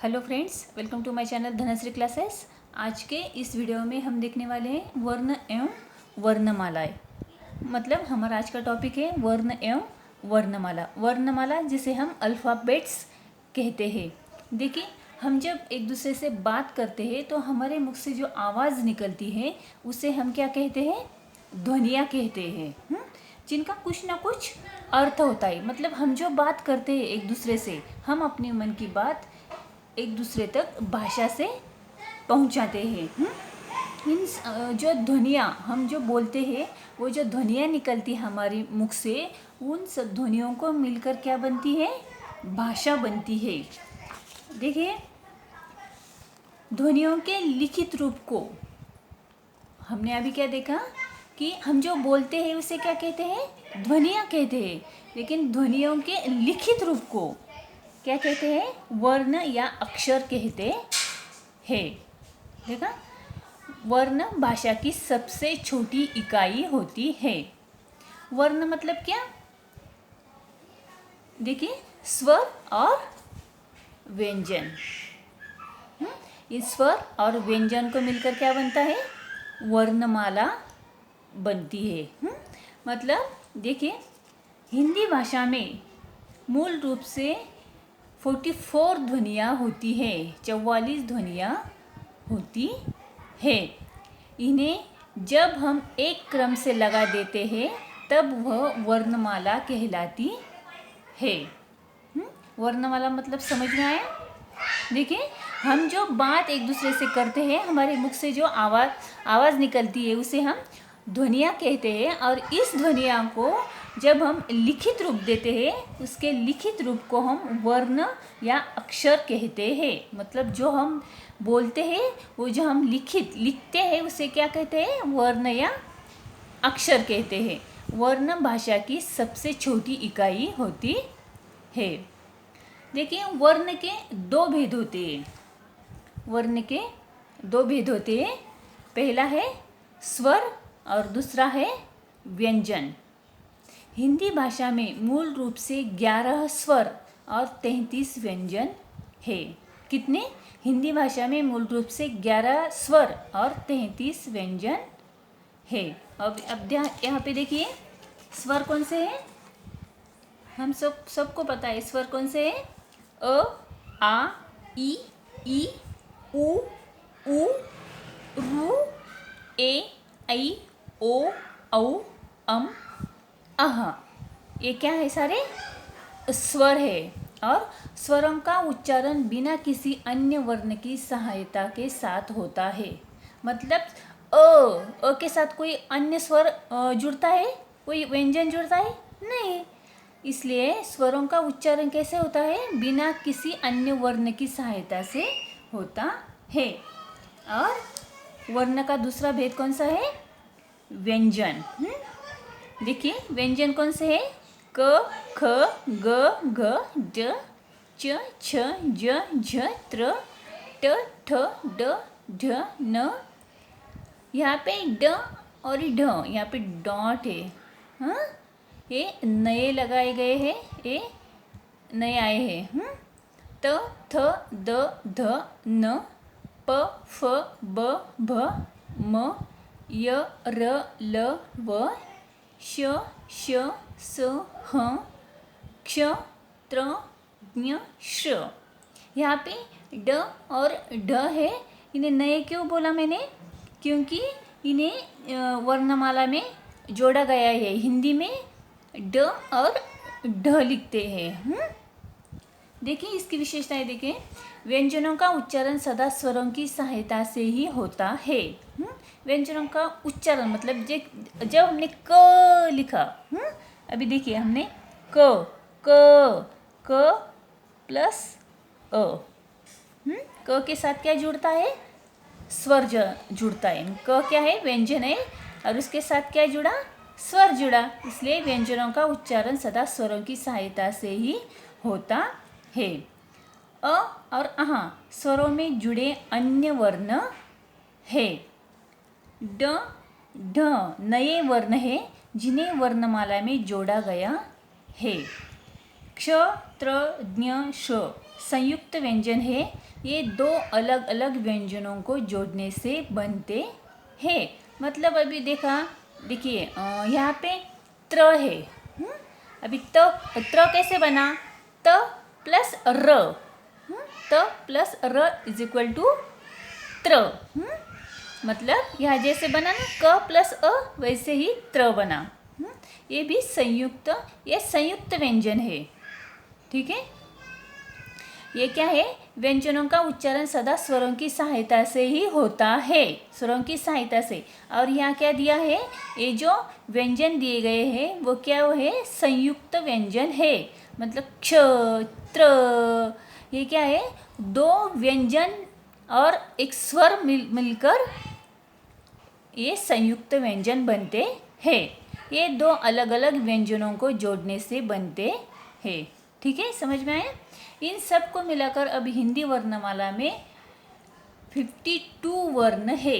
Hello friends, welcome to my channel Dhanashree classes. आज के इस वीडियो में हम देखने वाले हैं वर्ण एवं वर्णमालाएं। मतलब हमारा आज का टॉपिक है वर्ण एवं वर्णमाला। वर्णमाला जिसे हम अल्फ़ाबेट्स कहते हैं। देखिए, हम जब एक दूसरे से बात करते हैं तो हमारे मुख से जो आवाज़ निकलती है उसे हम क्या कहते हैं? ध्वनियाँ कहते हैं, जिनका कुछ ना कुछ अर्थ होता है। मतलब हम जो बात करते हैं एक दूसरे से, हम अपने मन की बात एक दूसरे तक भाषा से पहुंचाते हैं। इन जो ध्वनियाँ हम जो बोलते हैं, वो जो ध्वनियाँ निकलती हमारी मुख से, उन सब ध्वनियों को मिलकर क्या बनती है? भाषा बनती है। देखिए, ध्वनियों के लिखित रूप को हमने अभी क्या देखा कि हम जो बोलते हैं उसे क्या कहते हैं? ध्वनियाँ कहते हैं। लेकिन ध्वनियों के लिखित रूप को क्या कहते हैं? वर्ण या अक्षर कहते हैं। देखा, वर्ण भाषा की सबसे छोटी इकाई होती है। वर्ण मतलब क्या? देखिए, स्वर और व्यंजन। इस स्वर और व्यंजन को मिलकर क्या बनता है? वर्णमाला बनती है। मतलब देखिए, हिंदी भाषा में मूल रूप से 44 ध्वनियाँ होती है, 44 ध्वनियाँ होती है। इन्हें जब हम एक क्रम से लगा देते हैं तब वह वर्णमाला कहलाती है। वर्णमाला मतलब समझ में आया? देखिए, हम जो बात एक दूसरे से करते हैं, हमारे मुख से जो आवाज़ निकलती है उसे हम ध्वनियाँ कहते हैं। और इस ध्वनियाँ को जब हम लिखित रूप देते हैं, उसके लिखित रूप को हम वर्ण या अक्षर कहते हैं। मतलब जो हम बोलते हैं, वो जो हम लिखते हैं उसे क्या कहते हैं? वर्ण या अक्षर कहते हैं। वर्ण भाषा की सबसे छोटी इकाई होती है। देखिए, वर्ण के दो भेद होते हैं। वर्ण के दो भेद होते हैं। पहला है स्वर और दूसरा है व्यंजन। हिंदी भाषा में मूल रूप से 11 स्वर और 33 व्यंजन है। कितने? हिंदी भाषा में मूल रूप से 11 स्वर और 33 व्यंजन है। अब यहाँ पे देखिए, स्वर कौन से हैं? हम सबको पता है स्वर कौन से हैं? अ, आ, ई, उ, रू, ए, ऐ, ओ, औ, अम, अह। ये क्या है? सारे स्वर है। और स्वरों का उच्चारण बिना किसी अन्य वर्ण की सहायता के साथ होता है। मतलब अ के साथ कोई अन्य स्वर जुड़ता है? कोई व्यंजन जुड़ता है? नहीं। इसलिए स्वरों का उच्चारण कैसे होता है? बिना किसी अन्य वर्ण की सहायता से होता है। और वर्ण का दूसरा भेद कौन सा है? व्यंजन। देखिए, व्यंजन कौन से है? क, ख, ग, घ, ड, च, छ, ज, झ, त्र, ट, ठ, ड, ढ, न। यहाँ पे ड और ढ, यहाँ पे डॉट है। हाँ, ये नए लगाए गए हैं, ये नए आए हैं। त, थ, द, ध, न, प, फ, ब, भ, म, य, र, ल, व, श, श, स, ह, क्ष, त्र, ज्ञ, श। यहाँ पे ड और ढ है। इन्हें नए क्यों बोला मैंने? क्योंकि इन्हें वर्णमाला में जोड़ा गया है। हिंदी में ड और ढ लिखते हैं। देखिए, इसकी विशेषताएं देखें। व्यंजनों का उच्चारण सदा स्वरों की सहायता से ही होता है। व्यंजनों का उच्चारण मतलब जब हमने क लिखा, अभी देखिए हमने क प्लस अ, क के साथ क्या जुड़ता है? स्वर जुड़ता है। क क्या है? व्यंजन है। और उसके साथ क्या जुड़ा? स्वर जुड़ा। इसलिए व्यंजनों का उच्चारण सदा स्वरों की सहायता से ही होता है। अ और अह स्वरों में जुड़े अन्य वर्ण है। ड, ढ नए वर्ण है जिन्हें वर्णमाला में जोड़ा गया है। क्ष, त्र, ज्ञ, श संयुक्त व्यंजन है। ये दो अलग अलग व्यंजनों को जोड़ने से बनते हैं। मतलब अभी देखिए यहाँ पे त्र है। अभी त्र कैसे बना? त प्लस र, त प्लस र इज इक्वल टू त्र। मतलब यहाँ जैसे बना ना क प्लस अ, वैसे ही त्र बना। ये भी संयुक्त व्यंजन है। ठीक है। ये क्या है? व्यंजनों का उच्चारण सदा स्वरों की सहायता से ही होता है, स्वरों की सहायता से। और यहाँ क्या दिया है? ये जो व्यंजन दिए गए हैं वो क्या है? संयुक्त व्यंजन है। मतलब क्ष, त्र, ये क्या है? दो व्यंजन और एक स्वर मिलकर ये संयुक्त व्यंजन बनते हैं। ये दो अलग अलग व्यंजनों को जोड़ने से बनते हैं। ठीक है, समझ में आया? इन सब को मिलाकर अब हिंदी वर्णमाला में 52 वर्ण है।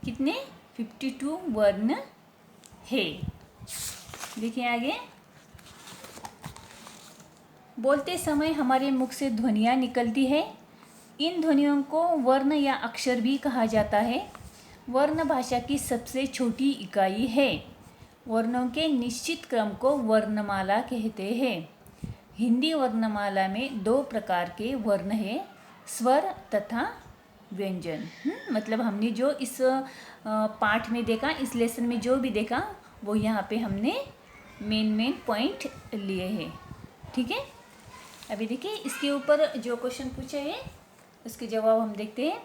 कितने? 52 वर्ण है। देखिए आगे। बोलते समय हमारे मुख से ध्वनियाँ निकलती है। इन ध्वनियों को वर्ण या अक्षर भी कहा जाता है। वर्ण भाषा की सबसे छोटी इकाई है। वर्णों के निश्चित क्रम को वर्णमाला कहते हैं। हिंदी वर्णमाला में दो प्रकार के वर्ण हैं, स्वर तथा व्यंजन। मतलब हमने जो इस पाठ में देखा, इस लेसन में जो भी देखा, वो यहाँ पे हमने मेन पॉइंट लिए हैं। ठीक है। अभी देखिए इसके ऊपर जो क्वेश्चन पूछे हैं उसके जवाब हम देखते हैं।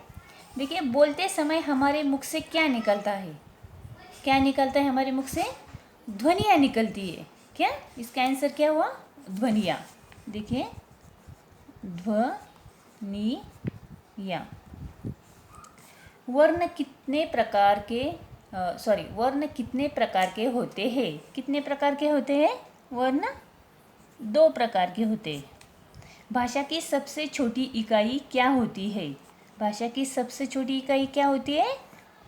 देखिए, बोलते समय हमारे मुख से क्या निकलता है? क्या निकलता है हमारे मुख से? ध्वनियाँ निकलती है। क्या? इसका आंसर क्या हुआ? ध्वनियाँ। देखिए, ध्वनियाँ। वर्ण कितने प्रकार के होते हैं? कितने प्रकार के होते हैं वर्ण? 2 प्रकार के होते हैं। भाषा की सबसे छोटी इकाई क्या होती है? भाषा की सबसे छोटी इकाई क्या होती है?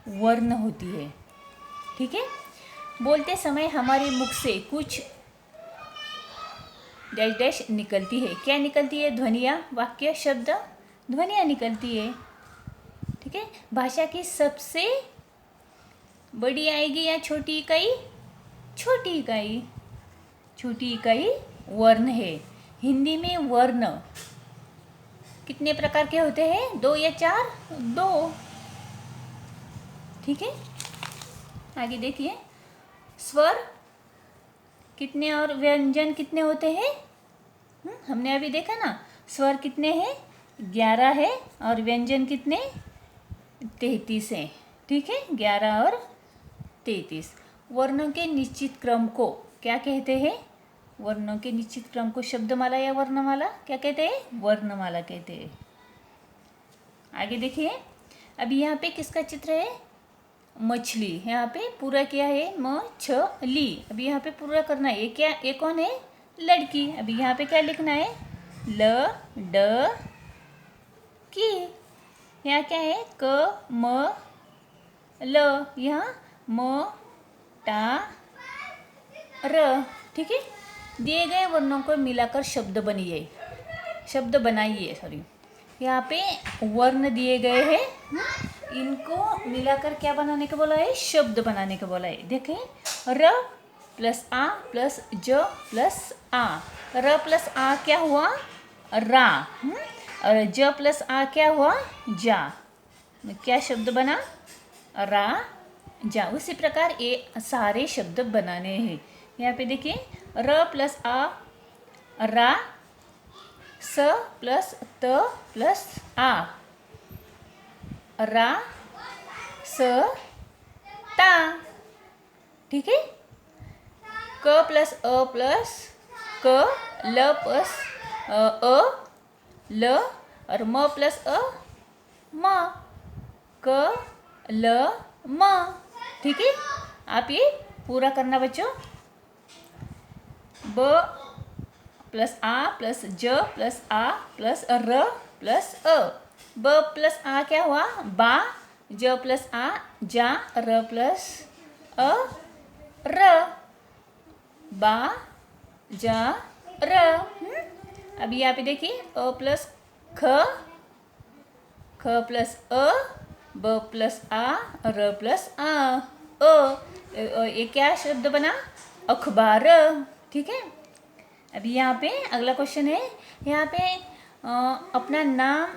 वर्ण होती है। ठीक है। बोलते समय हमारे मुख से कुछ डैश डैश निकलती है। क्या निकलती है? ध्वनियाँ, वाक्य, शब्द, ध्वनियाँ निकलती है। ठीक है। भाषा की सबसे बड़ी आएगी या छोटी इकाई? छोटी इकाई। छोटी इकाई वर्ण है। हिंदी में वर्ण कितने प्रकार के होते हैं? 2 या 4? 2। ठीक है। आगे देखिए, स्वर कितने और व्यंजन कितने होते हैं? हमने अभी देखा ना, स्वर कितने हैं? 11 है और व्यंजन कितने? 33 हैं। ठीक है, 11 और 33। वर्णों के निश्चित क्रम को क्या कहते हैं? वर्णों के निश्चित क्रम को शब्दमाला या वर्णमाला क्या कहते हैं? वर्णमाला कहते हैं। आगे देखिए, अभी यहाँ पे किसका चित्र है? मछली। यहाँ पे पूरा क्या है? मछली। अभी यहाँ पे पूरा करना है। ये कौन है? लड़की। अभी यहाँ पे क्या लिखना है? ल ड की। यहाँ क्या है? क म ल। यहाँ म टा र। ठीक है। दिए गए वर्णों को मिलाकर शब्द बनाइए। यहाँ पे वर्ण दिए गए हैं, इनको मिलाकर क्या बनाने को बोला है? शब्द बनाने को बोला है। देखें, र प्लस आ प्लस ज प्लस आ। र प्लस आ क्या हुआ? रा। और ज प्लस आ क्या हुआ? जा। क्या शब्द बना? रा जा। उसी प्रकार ये सारे शब्द बनाने हैं। यहाँ पे देखिए, र प्लस आ रा, स प्लस त प्लस आ, रा स ता। ठीक है। क प्लस अ प्लस क, ल प्लस अ ल और म प्लस अ म, क ल म। ठीक है। आप ये पूरा करना बच्चों। ब प्लस आ प्लस ज प्लस आ प्लस र प्लस अ। ब प्लस आ क्या हुआ? बा। ज प्लस आ जा, र प्लस अ र, बा जा र। अब यहाँ पे देखिए अ प्लस ख, ख प्लस अ, ब प्लस आ, र प्लस आ, ये क्या शब्द बना? अखबार। ठीक है। अभी यहाँ पे अगला क्वेश्चन है, यहाँ पे अपना नाम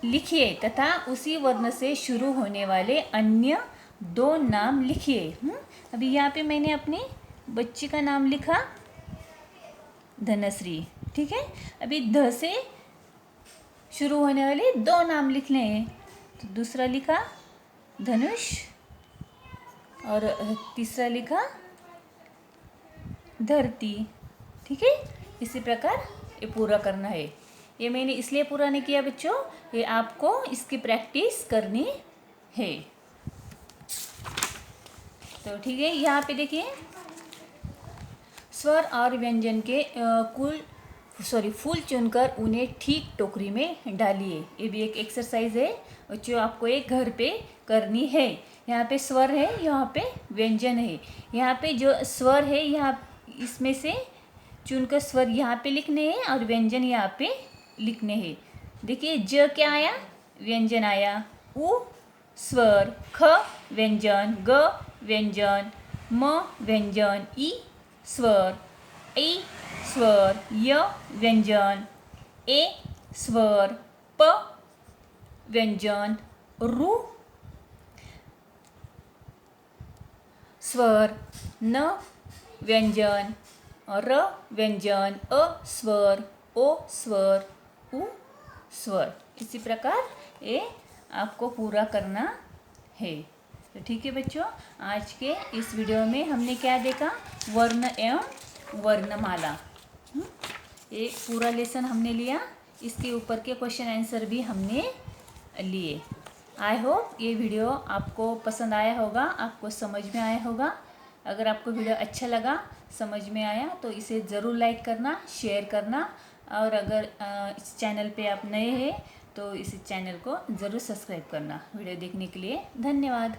लिखिए तथा उसी वर्ण से शुरू होने वाले अन्य 2 नाम लिखिए। अभी यहाँ पे मैंने अपनी बच्ची का नाम लिखा धनश्री। ठीक है। अभी ध से शुरू होने वाले 2 नाम लिखने हैं। तो दूसरा लिखा धनुष और तीसरा लिखा धरती। ठीक है। इसी प्रकार ये पूरा करना है। ये मैंने इसलिए पूरा नहीं किया बच्चों, ये आपको इसकी प्रैक्टिस करनी है। तो ठीक है, यहाँ पे देखिए स्वर और व्यंजन के फूल चुनकर उन्हें ठीक टोकरी में डालिए। ये भी एक एक्सरसाइज है जो आपको एक घर पे करनी है। यहाँ पे स्वर है, यहाँ पे व्यंजन है। यहाँ पे जो स्वर है यहाँ इसमें से चुनकर स्वर यहाँ पे लिखने हैं और व्यंजन यहाँ पे लिखने हैं। देखिए ज क्या आया? व्यंजन आया। उ स्वर, ख व्यंजन, ग व्यंजन, म व्यंजन, ई स्वर, ऐ स्वर, य व्यंजन, ए स्वर, प व्यंजन, रु स्वर, न व्यंजन, र व्यंजन, अ स्वर, ओ स्वर, उ स्वर। इसी प्रकार ये आपको पूरा करना है। तो ठीक है बच्चों, आज के इस वीडियो में हमने क्या देखा? वर्ण एवं वर्णमाला। ये पूरा लेसन हमने लिया। इसके ऊपर के क्वेश्चन आंसर भी हमने लिए। आई होप ये वीडियो आपको पसंद आया होगा, आपको समझ में आया होगा। अगर आपको वीडियो अच्छा लगा, समझ में आया, तो इसे ज़रूर लाइक करना, शेयर करना, और अगर इस चैनल पे आप नए हैं तो इस चैनल को ज़रूर सब्सक्राइब करना। वीडियो देखने के लिए धन्यवाद।